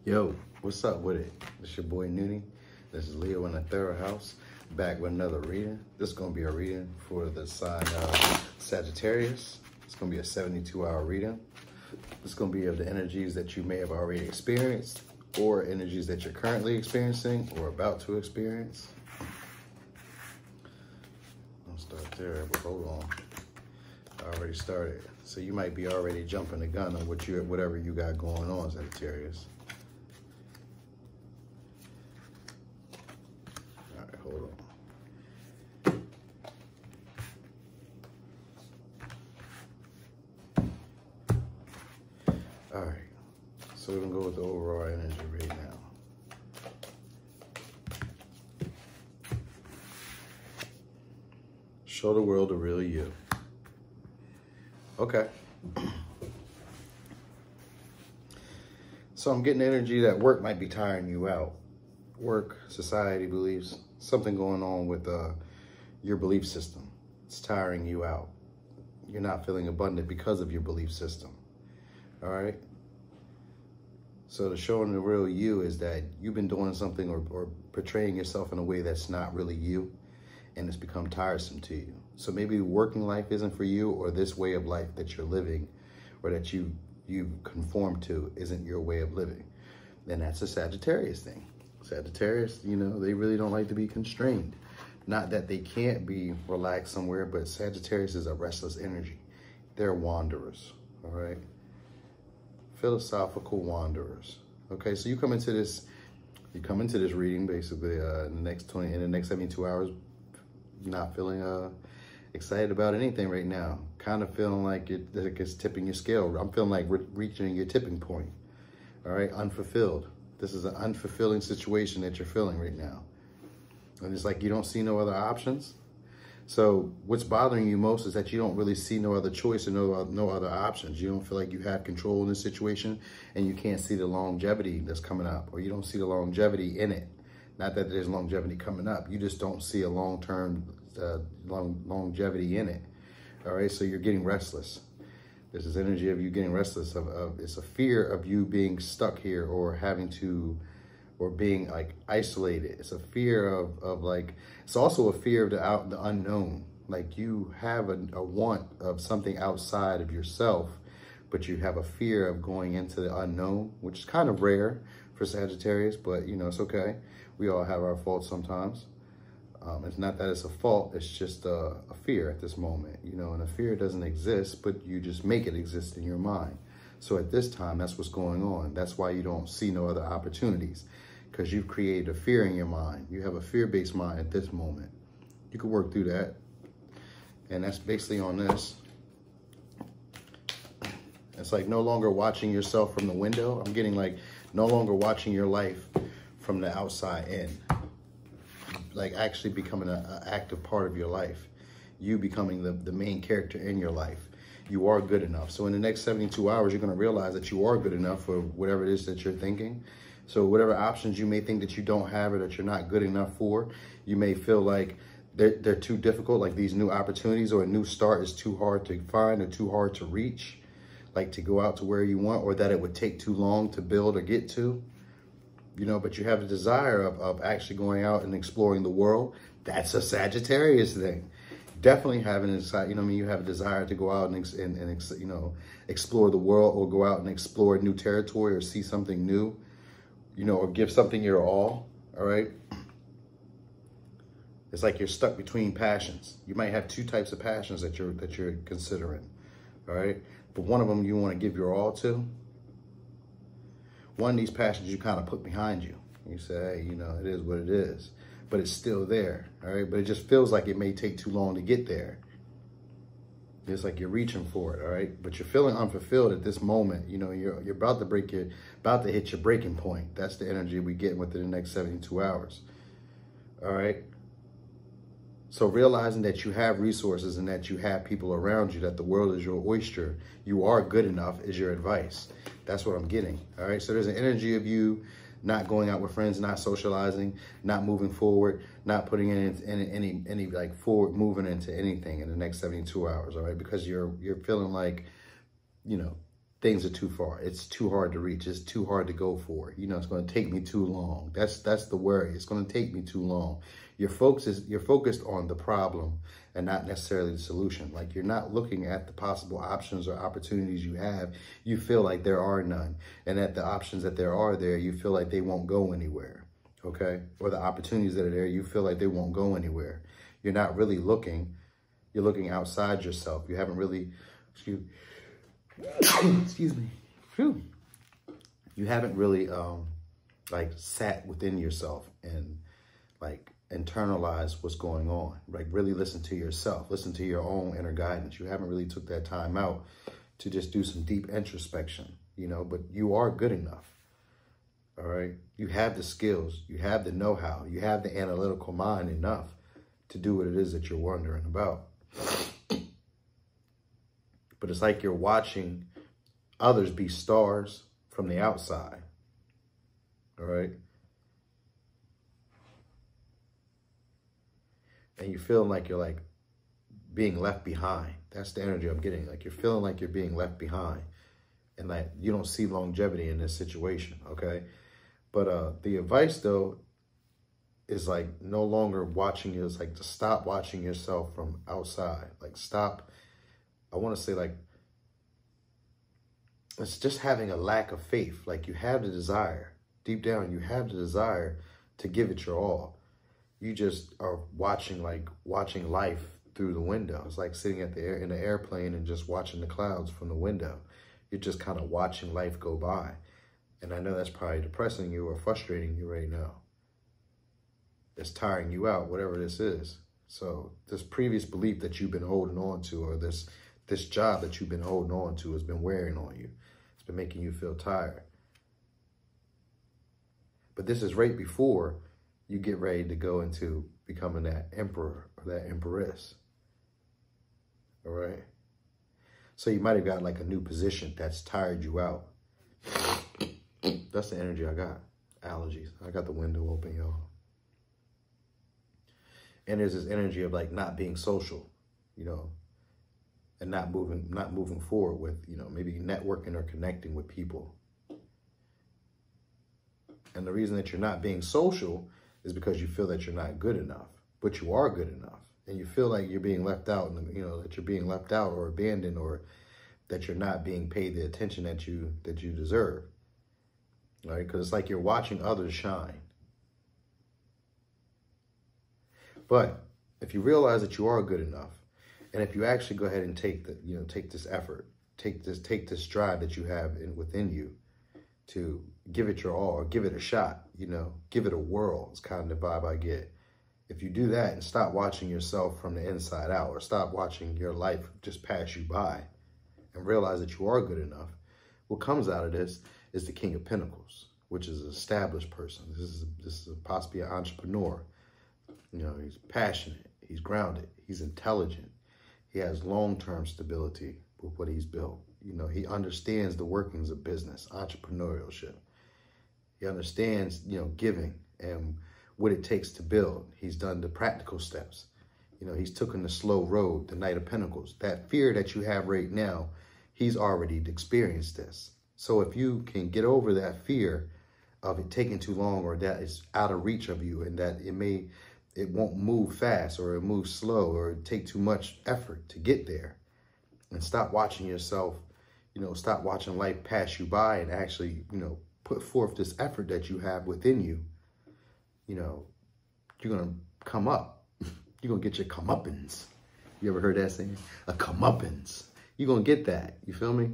Yo, what's up with it? It's your boy Noonie. This is Leo in the third house, back with another reading. This is going to be a reading for the sign of Sagittarius. It's going to be a 72-hour reading. It's going to be of the energies that you may have already experienced, or energies that you're currently experiencing or about to experience. I'll start there, but hold on. I already started. So you might be already jumping the gun on whatever you got going on, Sagittarius. All right, hold on. All right, so we're gonna go with the overall energy right now. Show the world the real you. Okay. So I'm getting energy that work might be tiring you out. Work, society beliefs, something going on with your belief system. It's tiring you out. You're not feeling abundant because of your belief system. All right? So the showing the real you is that you've been doing something or portraying yourself in a way that's not really you, and it's become tiresome to you. So maybe working life isn't for you, or this way of life that you're living or that you conform to isn't your way of living. Then that's a Sagittarius thing. Sagittarius, you know, they really don't like to be constrained. Not that they can't be relaxed somewhere, but Sagittarius is a restless energy. They're wanderers, all right? Philosophical wanderers. Okay, so you come into this reading basically in the next 72 hours, not feeling excited about anything right now. Kind of feeling like it's tipping your scale. I'm feeling like reaching your tipping point. All right, unfulfilled. This is an unfulfilling situation that you're feeling right now. And it's like you don't see no other options. So what's bothering you most is that you don't really see no other choice or no other options. You don't feel like you have control in this situation, and you can't see the longevity that's coming up, or you don't see the longevity in it. Not that there's longevity coming up. You just don't see a long-term longevity in it. All right, so you're getting restless. There's this energy of you getting restless. It's a fear of you being stuck here or having to, or being like isolated. It's a fear of like, it's also a fear of the unknown. Like you have a want of something outside of yourself, but you have a fear of going into the unknown, which is kind of rare for Sagittarius, but you know, it's okay. We all have our faults sometimes. It's not that it's a fault, it's just a fear at this moment, you know, and a fear doesn't exist, but you just make it exist in your mind. So at this time, that's what's going on. That's why you don't see no other opportunities, because you've created a fear in your mind. You have a fear-based mind at this moment. You can work through that. And that's basically on this. It's like no longer watching yourself from the window. I'm getting like no longer watching your life from the outside in. Like actually becoming an active part of your life. You becoming the main character in your life. You are good enough. So in the next 72 hours, you're going to realize that you are good enough for whatever it is that you're thinking. So whatever options you may think that you don't have or that you're not good enough for, you may feel like they're too difficult, like these new opportunities or a new start is too hard to find or too hard to reach, like to go out to where you want, or that it would take too long to build or get to. You know, but you have the desire of actually going out and exploring the world. That's a Sagittarius thing. Definitely having a desire, you know what I mean? You have a desire to go out and you know, explore the world, or go out and explore new territory, or see something new, you know, or give something your all right? It's like you're stuck between passions. You might have two types of passions that you're considering, all right? But one of them you want to give your all to. One of these passions you kind of put behind you. You say, hey, you know, it is what it is, but it's still there, all right? But it just feels like it may take too long to get there. It's like you're reaching for it, all right? But you're feeling unfulfilled at this moment. You know, you're about to hit your breaking point. That's the energy we get within the next 72 hours, all right? So realizing that you have resources and that you have people around you, that the world is your oyster, you are good enough is your advice. That's what I'm getting, all right? So there's an energy of you not going out with friends, not socializing, not moving forward, not putting in any like forward moving into anything in the next 72 hours, all right? Because you're feeling like, you know, things are too far. It's too hard to reach. It's too hard to go for. You know, it's going to take me too long. That's the worry. It's going to take me too long. You're focused on the problem and not necessarily the solution. Like, you're not looking at the possible options or opportunities you have. You feel like there are none. And that the options that there are there, you feel like they won't go anywhere. Okay? Or the opportunities that are there, you feel like they won't go anywhere. You're not really looking. You're looking outside yourself. You haven't really, excuse me. Phew. You haven't really like sat within yourself and like internalize what's going on. Like, really listen to yourself, listen to your own inner guidance. You haven't really took that time out to just do some deep introspection, you know, but you are good enough. All right. You have the skills, you have the know-how, you have the analytical mind enough to do what it is that you're wondering about. But it's like you're watching others be stars from the outside. All right. And you're feeling like you're like being left behind. That's the energy I'm getting. Like, you're feeling like you're being left behind and that you don't see longevity in this situation. Okay. But the advice though is like no longer watching you. It's like to stop watching yourself from outside. Like, stop. I want to say, like, it's just having a lack of faith. Like, you have the desire deep down. You have the desire to give it your all. You just are watching life through the window. It's like sitting in the airplane and just watching the clouds from the window. You're just kind of watching life go by. And I know that's probably depressing you or frustrating you right now. It's tiring you out, whatever this is. So this previous belief that you've been holding on to, or this job that you've been holding on to, has been wearing on you. It's been making you feel tired. But this is right before you get ready to go into becoming that emperor or that empress. All right. So you might have got like a new position that's tired you out. That's the energy I got. Allergies. I got the window open, y'all. And there's this energy of like not being social, you know, and not moving forward with, you know, maybe networking or connecting with people. And the reason that you're not being social is because you feel that you're not good enough, but you are good enough. And you feel like you're being left out, and you know that you're being left out or abandoned, or that you're not being paid the attention that you deserve. Right? Because it's like you're watching others shine. But if you realize that you are good enough, and if you actually go ahead and take this effort, take this drive that you have within you to give it your all, or give it a shot, you know, give it a whirl, is kind of the vibe I get. If you do that and stop watching yourself from the inside out, or stop watching your life just pass you by, and realize that you are good enough, what comes out of this is the King of Pentacles, which is an established person. This is possibly an entrepreneur. You know, he's passionate, he's grounded, he's intelligent. He has long-term stability with what he's built. You know, he understands the workings of business, entrepreneurship. He understands, you know, giving and what it takes to build. He's done the practical steps. You know, he's taken the slow road, the Knight of Pentacles. That fear that you have right now, he's already experienced this. So if you can get over that fear of it taking too long, or that it's out of reach of you, and that it won't move fast, or it moves slow, or it take too much effort to get there, and stop watching yourself, you know, stop watching life pass you by, and actually, you know, put forth this effort that you have within you, you know, you're going to come up. You're going to get your comeuppance. You ever heard that saying? A comeuppance. You're going to get that. You feel me?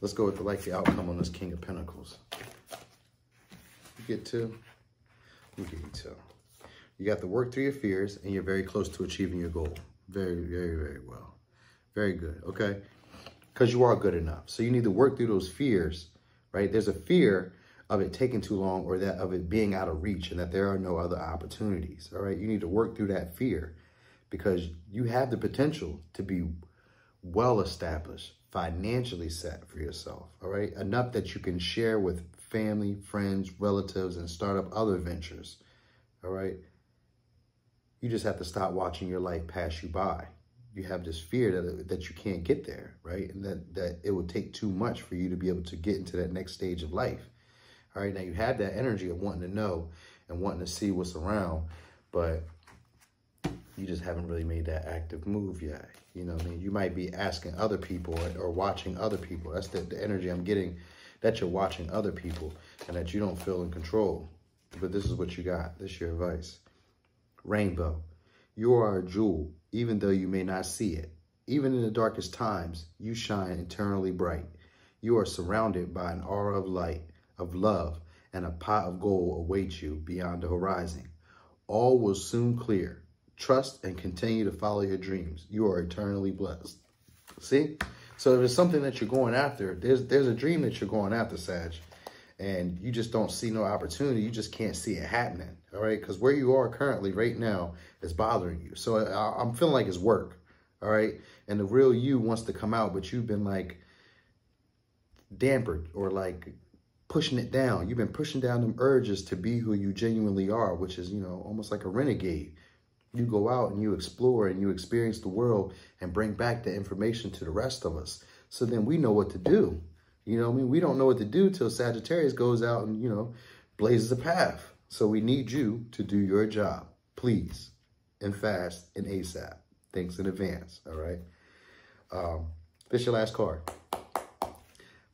Let's go with the likely outcome on this King of Pentacles. You get two. You get two. You got to work through your fears, and you're very close to achieving your goal. Very, very, very well. Very good, okay? Because you are good enough. So you need to work through those fears, right? There's a fear of it taking too long, or that of it being out of reach, and that there are no other opportunities, all right? You need to work through that fear, because you have the potential to be well-established, financially set for yourself, all right? Enough that you can share with family, friends, relatives, and start up other ventures, all right? You just have to stop watching your life pass you by. you have this fear that you can't get there, right? And that it would take too much for you to be able to get into that next stage of life. All right, now you have that energy of wanting to know and wanting to see what's around, but you just haven't really made that active move yet. You know what I mean? You might be asking other people or watching other people. That's the energy I'm getting, that you're watching other people and that you don't feel in control. But this is what you got. This is your advice. Rainbow. You are a jewel, even though you may not see it. Even in the darkest times, you shine eternally bright. You are surrounded by an aura of light, of love, and a pot of gold awaits you beyond the horizon. All will soon clear. Trust and continue to follow your dreams. You are eternally blessed. See? So if there's something that you're going after, there's a dream that you're going after, Sag, and you just don't see no opportunity. You just can't see it happening, all right? Because where you are currently right now is bothering you. So I'm feeling like it's work, all right? And the real you wants to come out, but you've been like dampered or like pushing it down. You've been pushing down them urges to be who you genuinely are, which is, you know, almost like a renegade. You go out and you explore and you experience the world and bring back the information to the rest of us. So then we know what to do. You know what I mean? We don't know what to do till Sagittarius goes out and, you know, blazes a path. So we need you to do your job, please, and fast and ASAP. Thanks in advance, all right? This is your last card.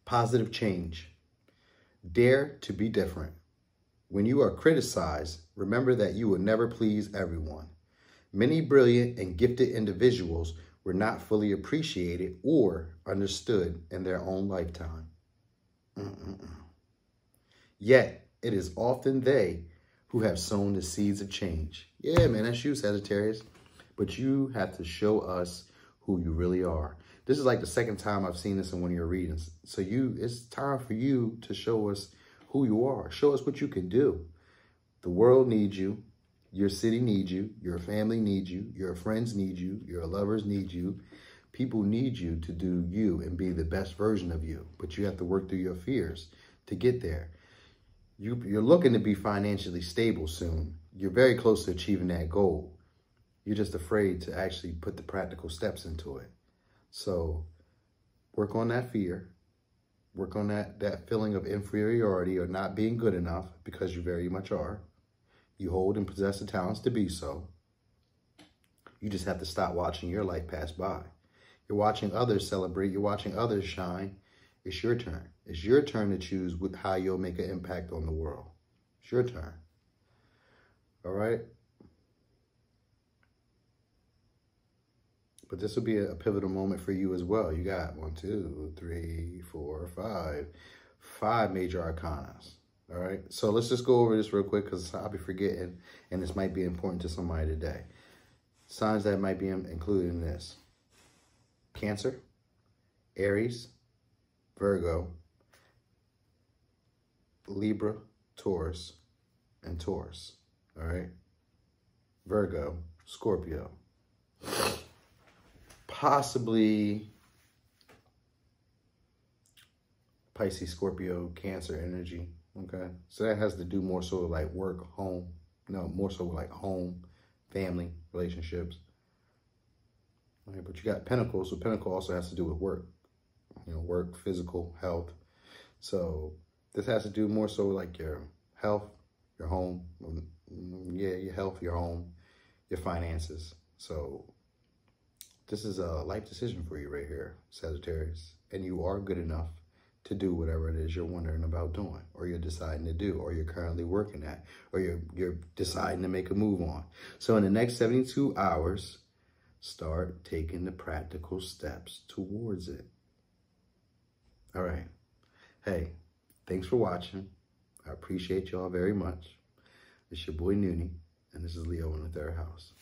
Positive change. Dare to be different. When you are criticized, remember that you will never please everyone. Many brilliant and gifted individuals were not fully appreciated or understood in their own lifetime. Yet, it is often they who have sown the seeds of change. Yeah, man, that's you, Sagittarius. But you have to show us who you really are. This is like the second time I've seen this in one of your readings. So it's time for you to show us who you are. Show us what you can do. The world needs you. Your city needs you. Your family needs you. Your friends need you. Your lovers need you. People need you to do you and be the best version of you. But you have to work through your fears to get there. You're looking to be financially stable soon. You're very close to achieving that goal. You're just afraid to actually put the practical steps into it. So work on that fear. Work on that feeling of inferiority or not being good enough, because you very much are. You hold and possess the talents to be so. You just have to stop watching your life pass by. You're watching others celebrate. You're watching others shine. It's your turn. It's your turn to choose how you'll make an impact on the world. It's your turn. All right? But this will be a pivotal moment for you as well. You got 1, 2, 3, 4, 5. 5 major arcanas. All right, so let's just go over this real quick because I'll be forgetting, and this might be important to somebody today. Signs that might be included in this: Cancer, Aries, Virgo, Libra, Taurus, and Taurus. All right, Virgo, Scorpio, possibly Pisces, Scorpio, Cancer energy. Okay, so that has to do more so with like work, home. No, more so with like home, family, relationships. Okay, but you got Pentacles, so Pentacle also has to do with work. You know, work, physical, health. So this has to do more so with like your health, your home. Yeah, your health, your home, your finances. So this is a life decision for you right here, Sagittarius. And you are good enough to do whatever it is you're wondering about doing, or you're deciding to do, or you're currently working at, or you're deciding to make a move on. So in the next 72 hours, start taking the practical steps towards it. All right. Hey, thanks for watching. I appreciate y'all very much. It's your boy Noonie, and this is Leo in the 3rd house.